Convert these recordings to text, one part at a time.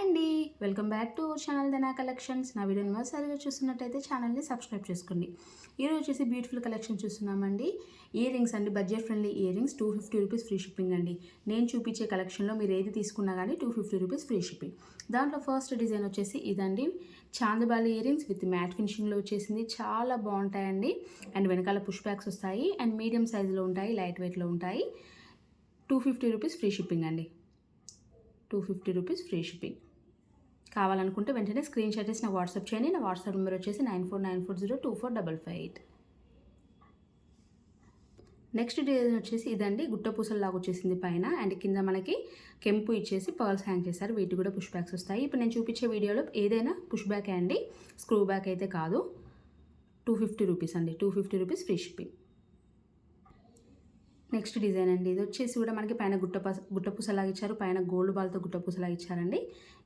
అండి, welcome back to our channel Dhana collections. నా వీడియోని మరోసారిగా చూస్తున్నట్టయితే ఛానల్ని సబ్స్క్రైబ్ చేసుకోండి. ఈరోజు వచ్చేసి బ్యూటిఫుల్ కలెక్షన్ చూస్తున్నామండి. ఇయర్ రింగ్స్ అండి, budget friendly earrings, 250 rupees free shipping అండి. నేను చూపించే కలెక్షన్లో మీరు ఏది తీసుకున్నా కానీ 250 రూపీస్ ఫ్రీ షిప్పింగ్. దాంట్లో ఫస్ట్ డిజైన్ వచ్చేసి ఇదండి, chandbali earrings with matte ఫినిషింగ్లో వచ్చేసింది. చాలా బాగుంటాయండి. అండ్ వెనకాల పుష్ బ్యాక్స్ వస్తాయి అండ్ మీడియం సైజులో ఉంటాయి, లైట్ వెయిట్లో ఉంటాయి. 250 రూపీస్ ఫ్రీ షిప్పింగ్ అండి. 250 రూపీస్ ఫ్రీ షిప్పింగ్. కావాలనుకుంటే వెంటనే స్క్రీన్ షాట్ చేసి నాకు వాట్సాప్ చేయండి. నా వాట్సాప్ నెంబర్ వచ్చేసి 9494024555. నెక్స్ట్ డిజైన్ వచ్చేసి ఇదండి, గుట్ట పూసల్లాగా వచ్చేసింది పైన అండ్ కింద మనకి కెంపు ఇచ్చేసి పర్ల్స్ హ్యాంగ్ చేశారు. వీటి కూడా పుష్ బ్యాక్స్ వస్తాయి. ఇప్పుడు నేను చూపించే వీడియోలో ఏదైనా పుష్ బ్యాకే అండి, స్క్రూ బ్యాక్ అయితే కాదు. 250 రూపీస్ అండి. 250 rupees free shipping. Next design అండి, ఇది వచ్చేసి కూడా మనకి పైన గుట్టపూసలాగా ఇచ్చారు, పైన గోల్డ్ బాల్తో గుట్టపూసలాగా ఇచ్చారండి,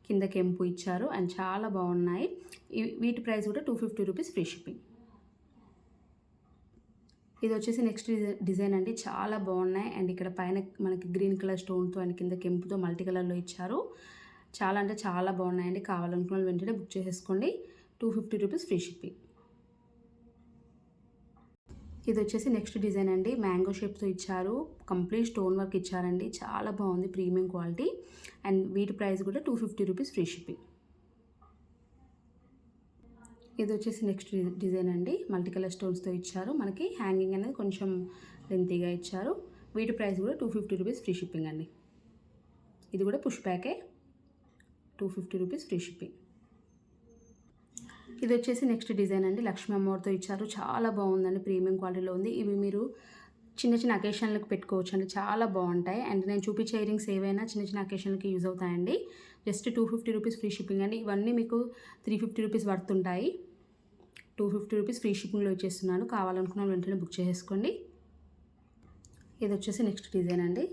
కింద కెంపు ఇచ్చారు అండ్ చాలా బాగున్నాయి. వీటి ప్రైస్ కూడా 250 రూపీస్ ఫ్రీ షిప్పింగ్. ఇది వచ్చేసి నెక్స్ట్ డిజైన్ అండి, చాలా బాగున్నాయి అండ్ ఇక్కడ పైన మనకి గ్రీన్ కలర్ స్టోన్తో అండ్ కింద కెంపుతో మల్టీ కలర్లో ఇచ్చారు. చాలా అంటే చాలా బాగున్నాయండి. కావాలనుకున్న వెంటనే బుక్ చేసేసుకోండి. 250 రూపీస్ ఫ్రీ షిప్పింగ్. ఇది వచ్చేసి నెక్స్ట్ డిజైన్ అండి, మ్యాంగో షేప్తో ఇచ్చారు, కంప్లీట్ స్టోన్ వర్క్ ఇచ్చారండి. చాలా బాగుంది, ప్రీమియం క్వాలిటీ అండ్ వీటి ప్రైస్ కూడా 250 రూపీస్ ఫ్రీ షిప్పింగ్. ఇది వచ్చేసి నెక్స్ట్ డిజైన్ అండి, మల్టీ కలర్ స్టోన్స్తో ఇచ్చారు. మనకి హ్యాంగింగ్ అనేది కొంచెం లెంతీగా ఇచ్చారు. వీటి ప్రైస్ కూడా 250 రూపీస్ ఫ్రీ షిప్పింగ్ అండి. ఇది కూడా పుష్ ప్యాకే, 250 రూపీస్ ఫ్రీ షిప్పింగ్. ఇది వచ్చేసి నెక్స్ట్ డిజైన్ అండి, లక్ష్మీ అమ్మవారితో ఇచ్చారు. చాలా బాగుందండి, ప్రీమియం క్వాలిటీలో ఉంది. ఇవి మీరు చిన్న చిన్న అకేషన్లకు పెట్టుకోవచ్చు అండి, చాలా బాగుంటాయి. అండ్ నేను చూపించే ఇయర్ రింగ్స్ ఏవైనా చిన్న చిన్న అకేషన్లకి యూజ్ అవుతాయండి. జస్ట్ 250 రూపీస్ ఫ్రీ షిప్పింగ్ అండి. ఇవన్నీ మీకు 350 రూపీస్ వర్త్ ఉంటాయి. 250 రూపీస్ ఫ్రీ షిప్పింగ్లో ఇచ్చేస్తున్నాను. కావాలనుకున్న వెంటనే బుక్ చేసేసుకోండి. ఇది వచ్చేసి నెక్స్ట్ డిజైన్ అండి,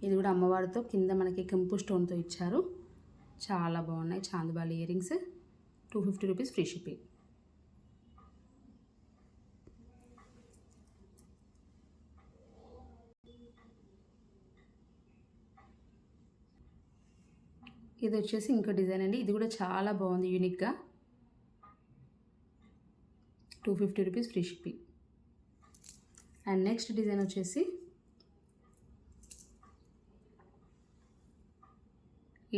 ఇది కూడా అమ్మవారితో కింద మనకి కెంపు స్టోన్తో ఇచ్చారు. చాలా బాగున్నాయి, chandbali earrings, 250 rupees free shipping. ఇది వచ్చేసి ఇంకో డిజైన్ అండి, ఇది కూడా చాలా బాగుంది, యూనిక్గా, 250 rupees free shipping. And next design వచ్చేసి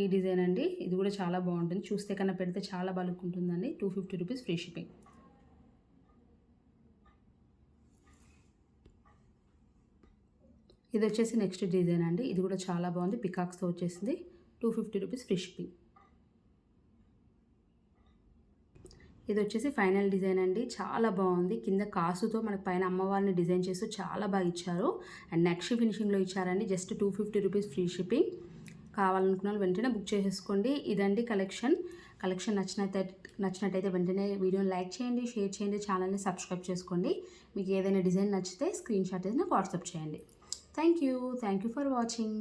ఈ డిజైన్ అండి, ఇది కూడా చాలా బాగుంటుంది. చూస్తే కన్నా పెడితే చాలా బాగుంటుందండి. 250 రూపీస్ ఫ్రీ షిప్పింగ్. ఇది వచ్చేసి నెక్స్ట్ డిజైన్ అండి, ఇది కూడా చాలా బాగుంది, పికాక్స్తో వచ్చేసింది. 250 రూపీస్ ఫ్రీ షిప్పింగ్. ఇది వచ్చేసి ఫైనల్ డిజైన్ అండి, చాలా బాగుంది. కింద కాసుతో మనకు పైన అమ్మవారిని డిజైన్ చేస్తూ చాలా బాగా ఇచ్చారు అండ్ నక్షి ఫినిషింగ్లో ఇచ్చారండి. Just 250 rupees free shipping. కావాలనుకున్న వెంటనే బుక్ చేసేసుకోండి. ఇదండి కలెక్షన్ నచ్చినట్టయితే వెంటనే వీడియోని లైక్ చేయండి, షేర్ చేయండి, ఛానల్ని సబ్స్క్రైబ్ చేసుకోండి. మీకు ఏదైనా డిజైన్ నచ్చితే స్క్రీన్ షాట్ అయితే నాకు వాట్సాప్ చేయండి. Thank you for watching.